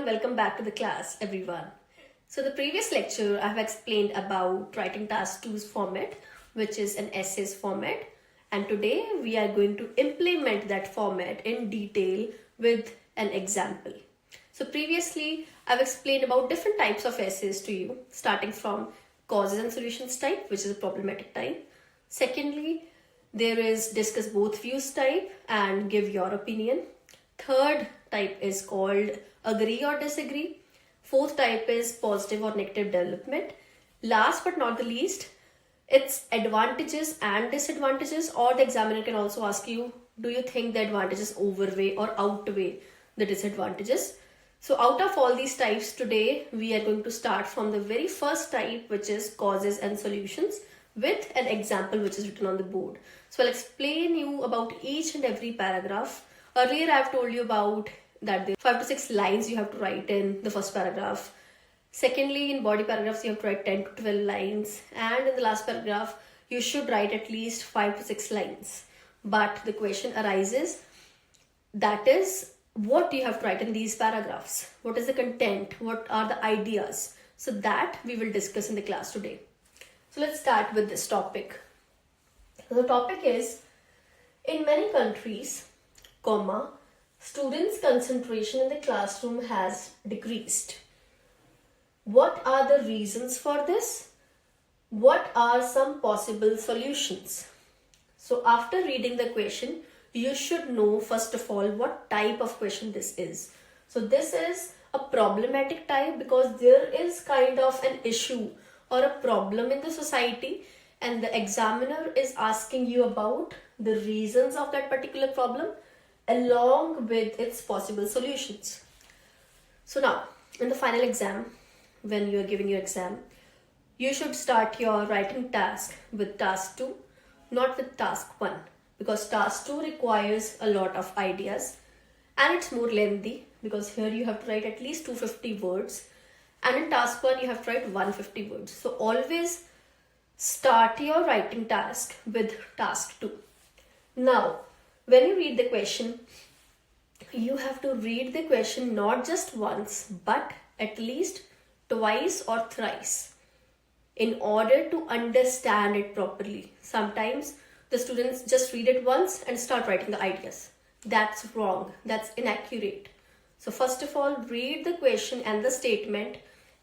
and welcome back to the class, everyone. So the previous lecture I have explained about writing task 2's format, which is an essays format, and today we are going to implement that format in detail with an example. So previously I've explained about different types of essays to you, starting from causes and solutions type, which is a problematic type. Secondly, there is discuss both views type and give your opinion. Third type is called agree or disagree. Fourth type is positive or negative development. Last but not the least, it's advantages and disadvantages, or the examiner can also ask you, do you think the advantages overweigh or outweigh the disadvantages? So out of all these types, today we are going to start from the very first type, which is causes and solutions, with an example which is written on the board. So I'll explain you about each and every paragraph. Earlier I've told you about that there are 5 to 6 lines you have to write in the first paragraph. Secondly, in body paragraphs you have to write 10 to 12 lines, and in the last paragraph you should write at least 5 to 6 lines. But the question arises, that is, what you have to write in these paragraphs? What is the content? What are the ideas? So that we will discuss in the class today. So let's start with this topic. So the topic is, in many countries, students' concentration in the classroom has decreased. What are the reasons for this? What are some possible solutions? So after reading the question, you should know first of all what type of question this is. So this is a problematic type because there is kind of an issue or a problem in the society, and the examiner is asking you about the reasons of that particular problem along with its possible solutions. So now, in the final exam, when you are giving your exam, you should start your writing task with task 2, not with task 1, because task 2 requires a lot of ideas and it's more lengthy because here you have to write at least 250 words, and in task 1 you have to write 150 words. So always start your writing task with task 2. Now, when you read the question, you have to read the question not just once, but at least twice or thrice in order to understand it properly. Sometimes the students just read it once and start writing the ideas. That's wrong. That's inaccurate. So first of all, read the question and the statement,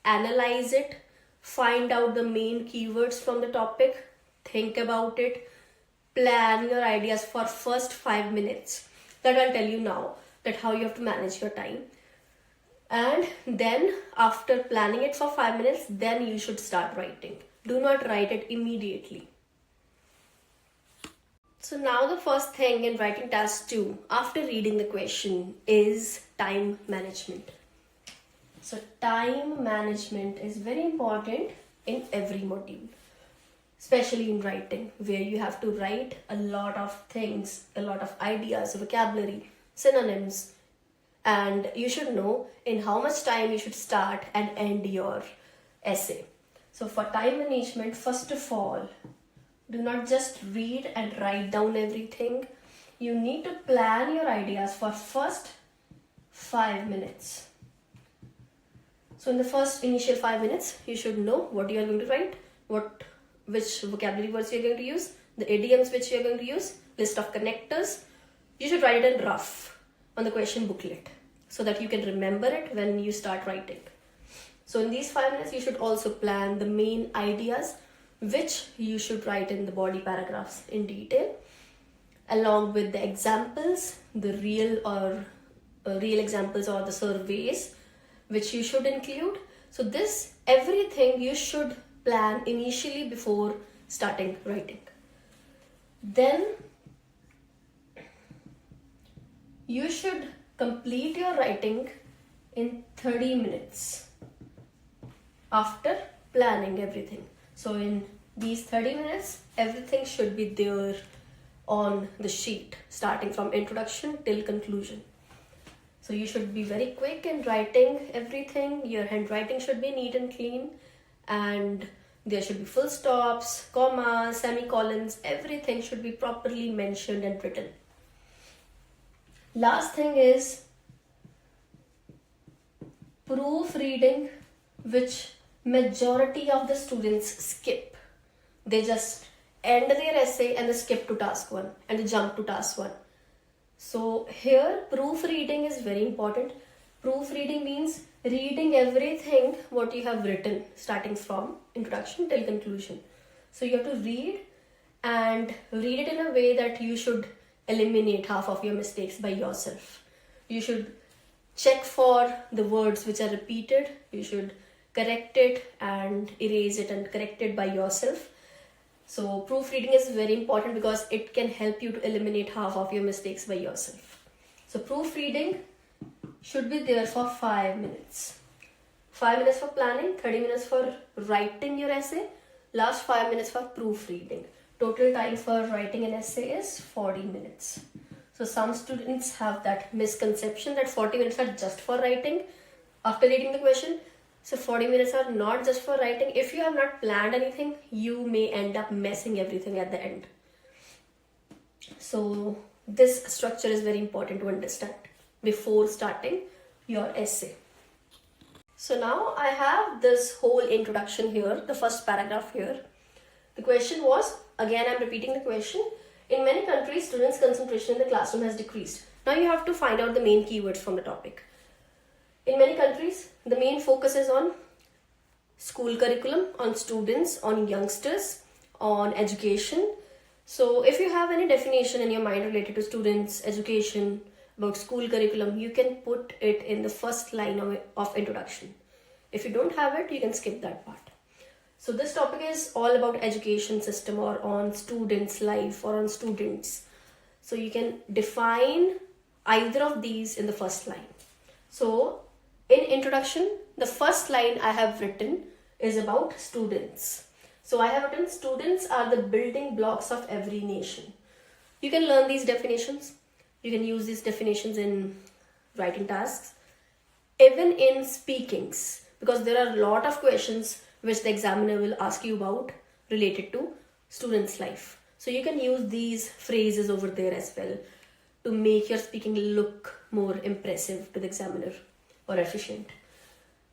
analyze it, find out the main keywords from the topic, think about it, plan your ideas for first 5 minutes. That I'll tell you now, that how you have to manage your time. And then after planning it for 5 minutes, then you should start writing. Do not write it immediately. So now the first thing in writing task 2 after reading the question is time management. So time management is very important in every module, especially in writing, where you have to write a lot of things, a lot of ideas, vocabulary, synonyms, and you should know in how much time you should start and end your essay. So for time management, first of all, do not just read and write down everything. You need to plan your ideas for first 5 minutes. So in the first initial 5 minutes, you should know what you are going to write, which vocabulary words you are going to use, the idioms which you are going to use, list of connectors. You should write it in rough on the question booklet so that you can remember it when you start writing. So in these 5 minutes, you should also plan the main ideas which you should write in the body paragraphs in detail, along with the examples, the real examples or the surveys which you should include. So this everything you should plan initially before starting writing. Then you should complete your writing in 30 minutes after planning everything. So in these 30 minutes, everything should be there on the sheet, starting from introduction till conclusion. So you should be very quick in writing everything. Your handwriting should be neat and clean, and there should be full stops, commas, semicolons, everything should be properly mentioned and written. Last thing is, proofreading, which majority of the students skip. They just end their essay and they skip to task 1 and they jump to task 1. So here proofreading is very important. Proofreading means reading everything what you have written starting from introduction till conclusion. So you have to read and read it in a way that you should eliminate half of your mistakes by yourself. You should check for the words which are repeated. You should correct it and erase it and correct it by yourself. So proofreading is very important because it can help you to eliminate half of your mistakes by yourself. So proofreading should be there for 5 minutes. 5 minutes for planning, 30 minutes for writing your essay, last 5 minutes for proofreading. Total time for writing an essay is 40 minutes. So some students have that misconception that 40 minutes are just for writing after reading the question. So 40 minutes are not just for writing. If you have not planned anything, you may end up messing everything at the end. So this structure is very important to understand before starting your essay. So now I have this whole introduction here, the first paragraph here. The question was, again I'm repeating the question. In many countries, students' concentration in the classroom has decreased. Now you have to find out the main keywords from the topic. In many countries, the main focus is on school curriculum, on students, on youngsters, on education. So if you have any definition in your mind related to students, education, about school curriculum, you can put it in the first line of introduction. If you don't have it, you can skip that part. So this topic is all about education system or on students' life or on students. So you can define either of these in the first line. So in introduction, the first line I have written is about students. So I have written students are the building blocks of every nation. You can learn these definitions. You can use these definitions in writing tasks, even in speakings, because there are a lot of questions which the examiner will ask you about related to students' life. So you can use these phrases over there as well to make your speaking look more impressive to the examiner or efficient.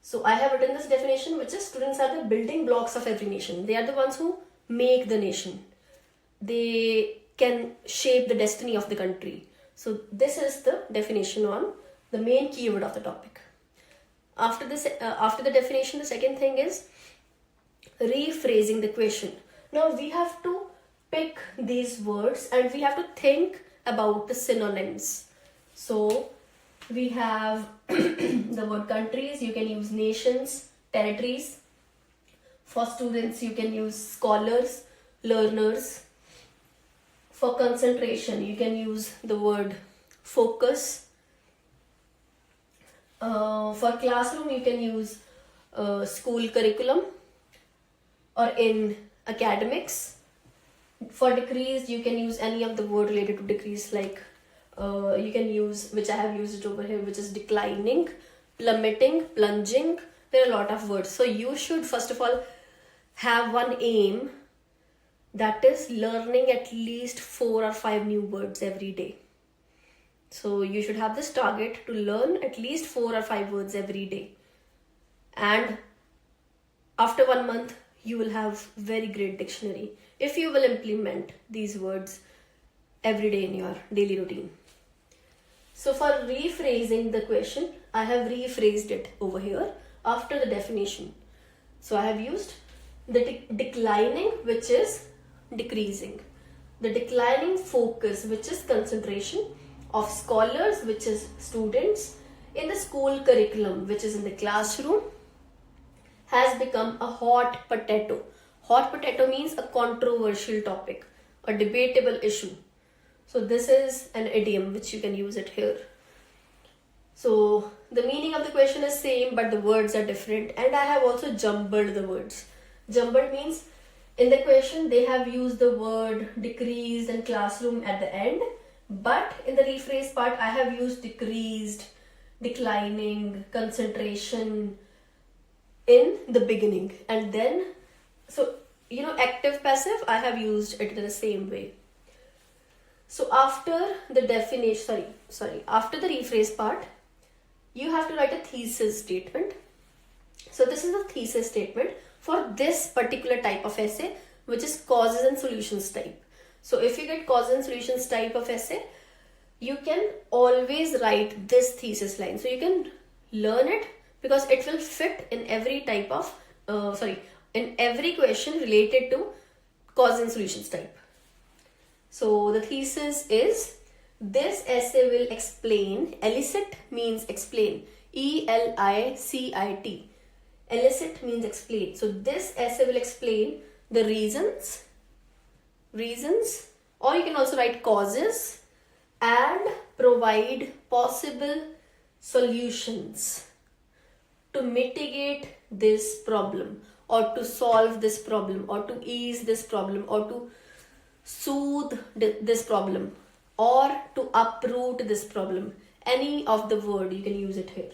So I have written this definition, which is students are the building blocks of every nation. They are the ones who make the nation. They can shape the destiny of the country. So this is the definition on the main keyword of the topic. After the definition, the second thing is rephrasing the question. Now we have to pick these words and we have to think about the synonyms. So we have the word countries, you can use nations, territories. For students, you can use scholars, learners. For concentration, you can use the word focus. For classroom, you can use school curriculum or in academics. For decrease, you can use any of the word related to decrease, like you can use, which I have used it over here, which is declining, plummeting, plunging. There are a lot of words. So you should first of all have one aim, that is learning at least 4 or 5 new words every day. So you should have this target to learn at least 4 or 5 words every day. And after 1 month, you will have very great dictionary if you will implement these words every day in your daily routine. So for rephrasing the question, I have rephrased it over here after the definition. So I have used the declining, which is decreasing, the declining focus, which is concentration, of scholars, which is students, in the school curriculum, which is in the classroom, has become a hot potato. Hot potato means a controversial topic, a debatable issue. So this is an idiom which you can use it here. So the meaning of the question is same, but the words are different, and I have also jumbled the words. Jumbled means in the question they have used the word decreased and classroom at the end, but in the rephrase part I have used decreased, declining, concentration in the beginning, and then so active passive I have used it in the same way. So after the definition, after the rephrase part, you have to write a thesis statement. So this is the thesis statement for this particular type of essay, which is causes and solutions type. So if you get causes and solutions type of essay, you can always write this thesis line. So you can learn it because it will fit in every type of, in every question related to causes and solutions type. So the thesis is, this essay will explain, elicit means explain, E-L-I-C-I-T. Elicit means explain. So this essay will explain the reasons, or you can also write causes, and provide possible solutions to mitigate this problem, or to solve this problem, or to ease this problem, or to soothe this problem, or to uproot this problem. Any of the word you can use it here.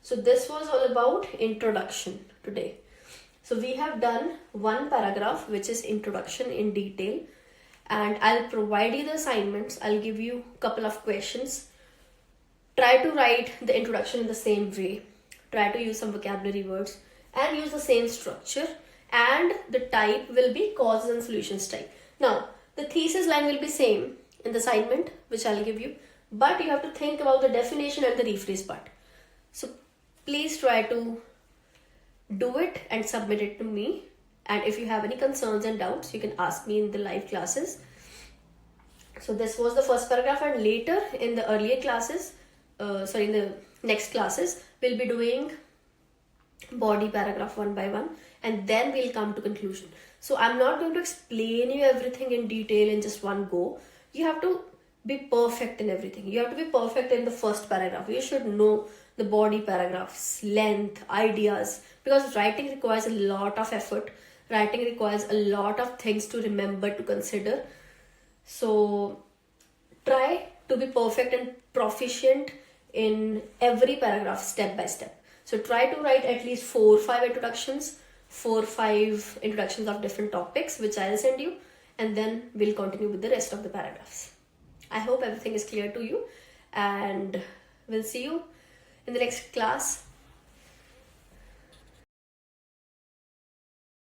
So this was all about introduction today. So we have done one paragraph, which is introduction in detail, and I'll provide you the assignments. I'll give you a couple of questions. Try to write the introduction in the same way. Try to use some vocabulary words and use the same structure, and the type will be causes and solutions type. Now, the thesis line will be same in the assignment, which I'll give you, but you have to think about the definition and the rephrase part. So please try to do it and submit it to me. And if you have any concerns and doubts, you can ask me in the live classes. So this was the first paragraph, and later in the earlier classes, in the next classes, we'll be doing body paragraph one by one, and then we'll come to conclusion. So I'm not going to explain you everything in detail in just one go. You have to be perfect in everything. You have to be perfect in the first paragraph. You should know the body paragraphs, length, ideas, because writing requires a lot of effort. Writing requires a lot of things to remember, to consider. So try to be perfect and proficient in every paragraph step by step. So try to write at least 4 or 5 introductions, 4 or 5 introductions of different topics, which I'll send you, and then we'll continue with the rest of the paragraphs. I hope everything is clear to you, and we'll see you in the next class.